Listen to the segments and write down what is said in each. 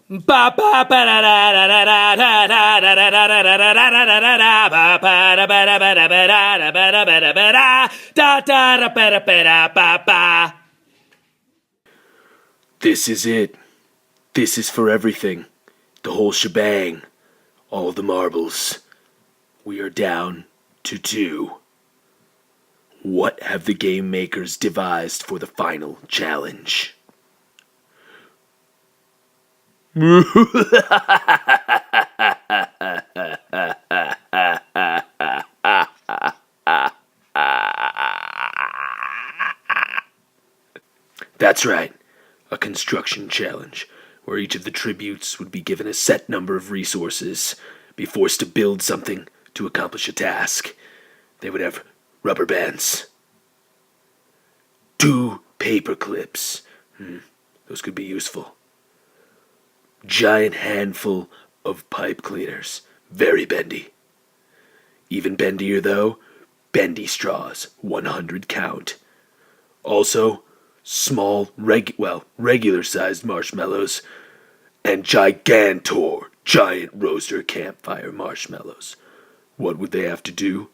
Ba ba ba da da da da da da da da da da da da da da da da ba ba da ba da ba da ba da ba da ba da ba da da da ba da ba da ba ba. This is it. This is for everything. The whole shebang. All the marbles. We are down to 2. What have the game makers devised for the final challenge? That's right, a construction challenge, where each of the tributes would be given a set number of resources, be forced to build something to accomplish a task. They would have rubber bands, 2 paper clips. Those could be useful. Giant handful of pipe cleaners, very bendy. Even bendier though, bendy straws, 100 count. Also, small, regular-sized marshmallows, and giant roaster campfire marshmallows. What would they have to do?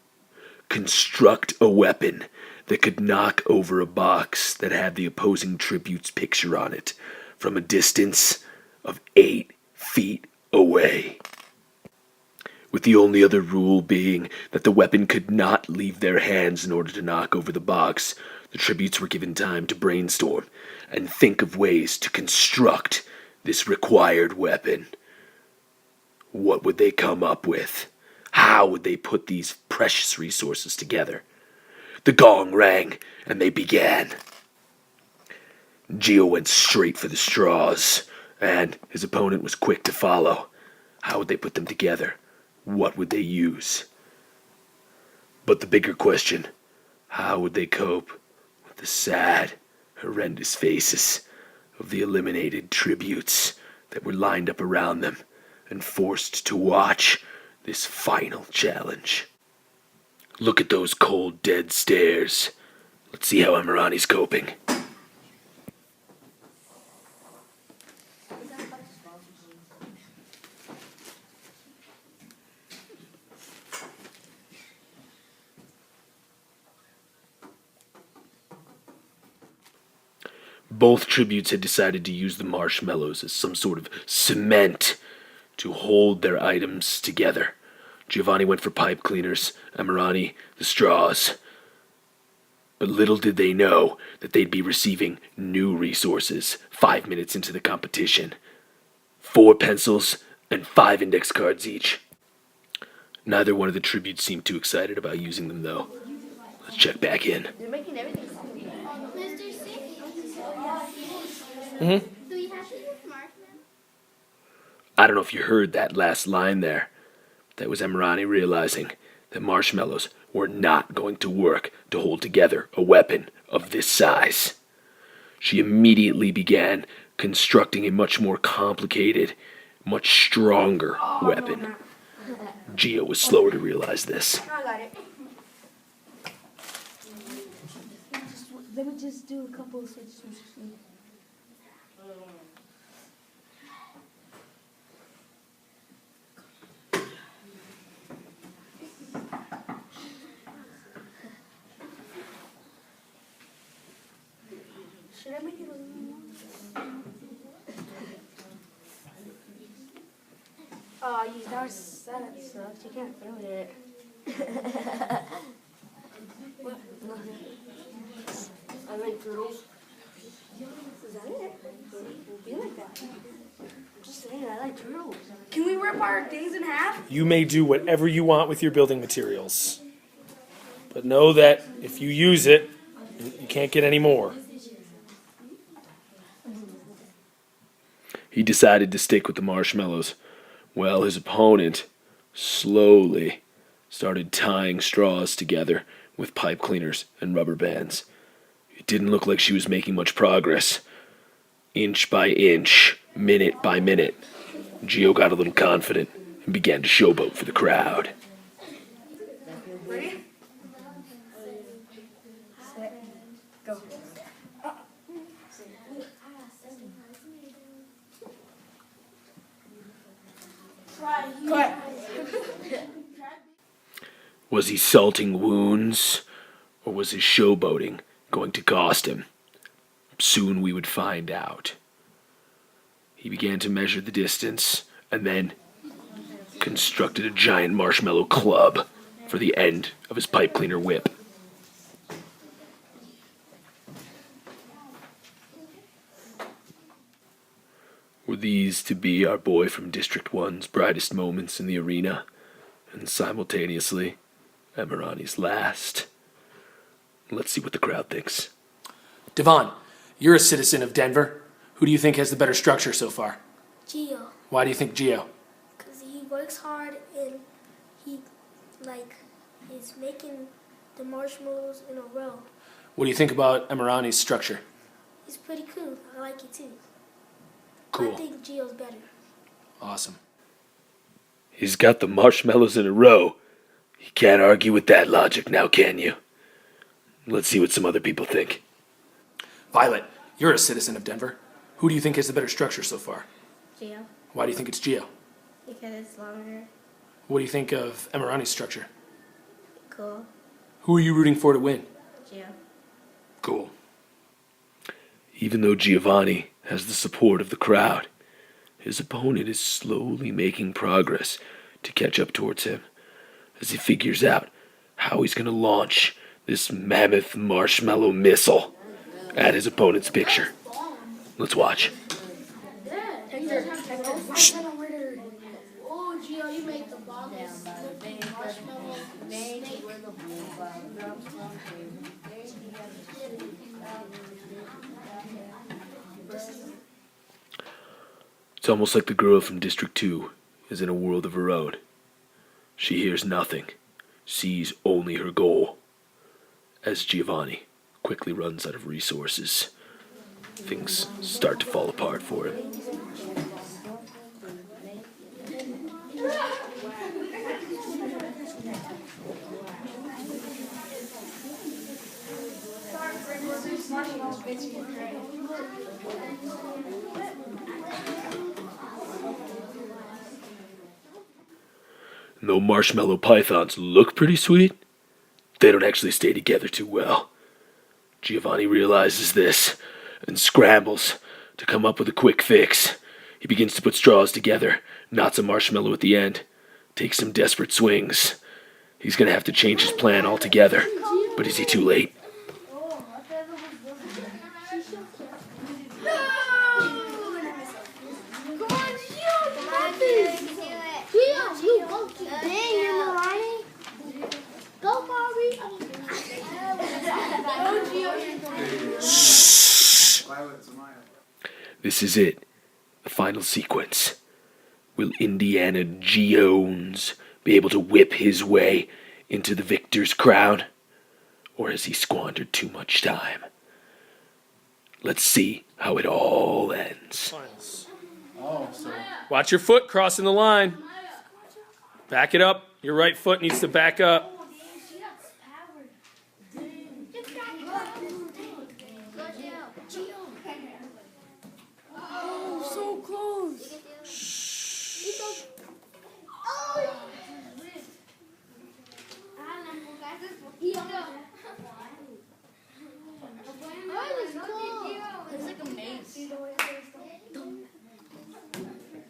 Construct a weapon that could knock over a box that had the opposing tribute's picture on it from a distance of 8 feet away. With the only other rule being that the weapon could not leave their hands in order to knock over the box, the tributes were given time to brainstorm and think of ways to construct this required weapon. What would they come up with? How would they put these precious resources together? The gong rang, and they began. Geo went straight for the straws, and his opponent was quick to follow. How would they put them together? What would they use? But the bigger question, how would they cope with the sad, horrendous faces of the eliminated tributes that were lined up around them and forced to watch this final challenge? Look at those cold, dead stares. Let's see how Amirani's coping. Both tributes had decided to use the marshmallows as some sort of cement to hold their items together. Giovanni went for pipe cleaners, Amirani the straws. But little did they know that they'd be receiving new resources 5 minutes into the competition. 4 pencils and 5 index cards each. Neither one of the tributes seemed too excited about using them, though. Let's check back in. They're making everything soft. Mm-hmm. Do we have to use marshmallows? I don't know if you heard that last line there. That was Amirani realizing that marshmallows were not going to work to hold together a weapon of this size. She immediately began constructing a much more complicated, much stronger weapon. Geo was slower to realize this. I got it. Let me just do a couple of switches. Should I make it a little more? Oh, you that sucks. You can't throw it. What? Nothing. I like turtles. Is that it? It'll be like that. I'm just saying, I like turtles. Can we rip our things in half? You may do whatever you want with your building materials. But know that if you use it, you can't get any more. He decided to stick with the marshmallows, while his opponent slowly started tying straws together with pipe cleaners and rubber bands. It didn't look like she was making much progress. Inch by inch, minute by minute, Geo got a little confident and began to showboat for the crowd. Ready? Set. Go. Was he salting wounds, or was his showboating going to cost him? Soon we would find out. He began to measure the distance, and then constructed a giant marshmallow club for the end of his pipe cleaner whip. Were these to be our boy from District 1's brightest moments in the arena, and simultaneously Emirani's last? Let's see what the crowd thinks. Devon, you're a citizen of Denver. Who do you think has the better structure so far? Gio, Why do you think Gio? because he works hard and he, is making the marshmallows in a row. What do you think about Emirani's structure? He's pretty cool. I like it too. I Cool. think Gio's better. Awesome. He's got the marshmallows in a row. You can't argue with that logic now, can you? Let's see what some other people think. Violet, you're a citizen of Denver. Who do you think has the better structure so far? Geo, Why do you think it's Gio? because it's longer. What do you think of Emirani's structure? Cool. Who are you rooting for to win? Geo. Cool. Even though Giovanni has the support of the crowd, his opponent is slowly making progress to catch up towards him as he figures out how he's going to launch this mammoth marshmallow missile at his opponent's picture. Let's watch. Oh, Gio, you make the longest marshmallow snake. It's almost like the girl from District 2 is in a world of her own. She hears nothing, sees only her goal. As Giovanni quickly runs out of resources, things start to fall apart for him. Though marshmallow pythons look pretty sweet, they don't actually stay together too well. Giovanni realizes this and scrambles to come up with a quick fix. He begins to put straws together, knots a marshmallow at the end, takes some desperate swings. He's gonna have to change his plan altogether, but is he too late? This is it, the final sequence. Will Indiana Jones be able to whip his way into the victor's crown? Or has he squandered too much time? Let's see how it all ends. Watch your foot crossing the line. Back it up. Your right foot needs to back up. So close.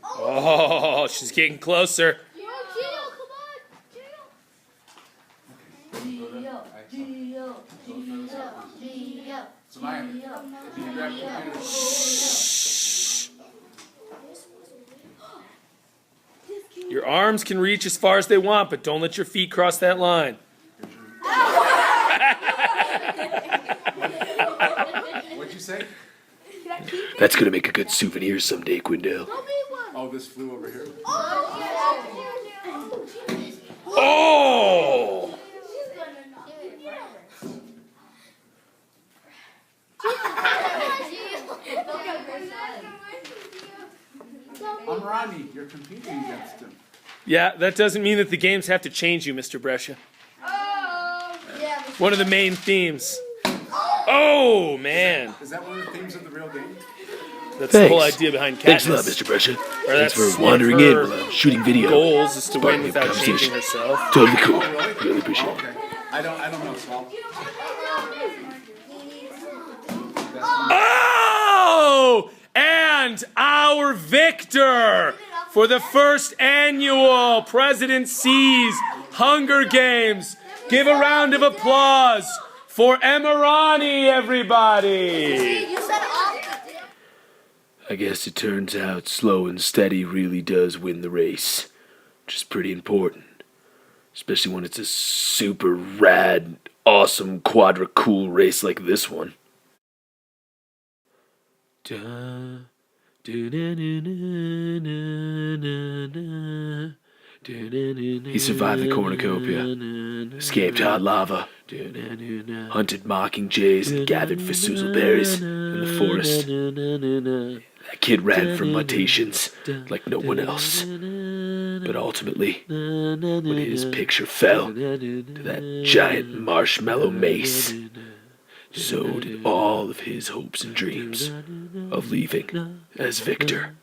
Oh, she's getting closer. Your arms can reach as far as they want, but don't let your feet cross that line. What'd you say? That's gonna make a good souvenir someday, Quindale. Oh, this flew over here. Oh! I'm Ronnie. You're competing against him. Yeah, that doesn't mean that the games have to change you, Mr. Brescia. One of the main themes. Oh, man. Is that one of the themes of the real game? That's the whole Thanks. idea behind Thanks a lot, Katniss. Mr. Pressure. Or Thanks that's for one of wandering in her while I'm shooting video. goals is to win Sparking without changing conversation. herself. Totally cool. Really appreciate it. Okay. I don't know, Saul. Oh! And our victor for the first annual President C's Hunger Games. Give a round of applause for Emirani, everybody. You said off. I guess it turns out slow and steady really does win the race, which is pretty important. Especially when it's a super rad, awesome, quadra cool race like this one. He survived the cornucopia, escaped hot lava, hunted mocking jays, and gathered fasuzel berries in the forest. That kid ran from mutations like no one else. But ultimately, when his picture fell to that giant marshmallow mace, so did all of his hopes and dreams of leaving as victor.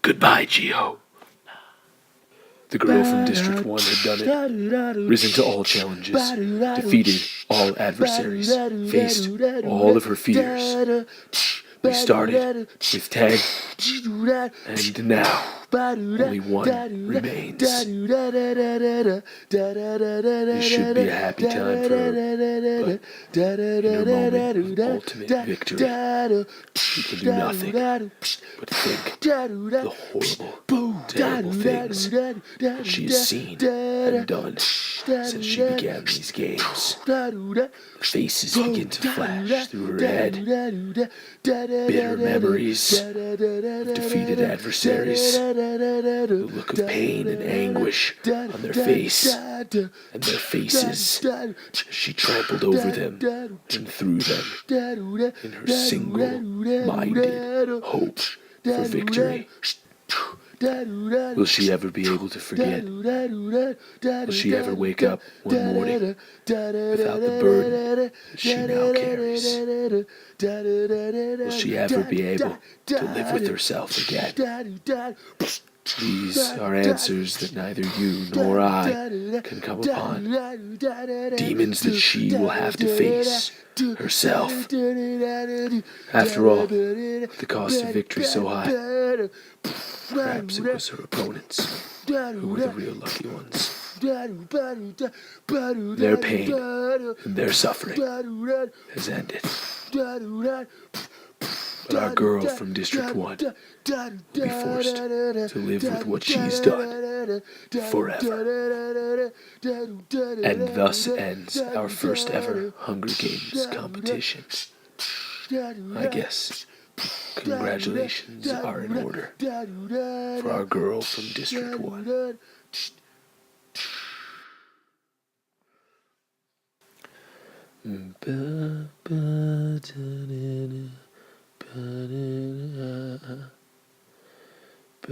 Goodbye, Geo. The girl from District 1 had done it, risen to all challenges, defeated all adversaries, faced all of her fears. We started with 10, and now only one remains. This should be a happy time for her, but in her moment of ultimate victory, she can do nothing but think the horrible, terrible things that she has seen and done since she began these games. Faces begin to flash through her head, bitter memories of defeated adversaries, the look of pain and anguish on their face, and their faces as she trampled over them and through them in her single-minded hope for victory. Will she ever be able to forget? Will she ever wake up one morning without the burden that she now carries? Will she ever be able to live with herself again? These are answers that neither you nor I can come upon. Demons that she will have to face herself. After all, the cost of victory so high, perhaps it was her opponents who were the real lucky ones. Their pain and their suffering has ended. But our girl from District 1 will be forced to live with what she's done forever. And thus ends our first ever Hunger Games competition. I guess congratulations are in order for our girl from District 1. But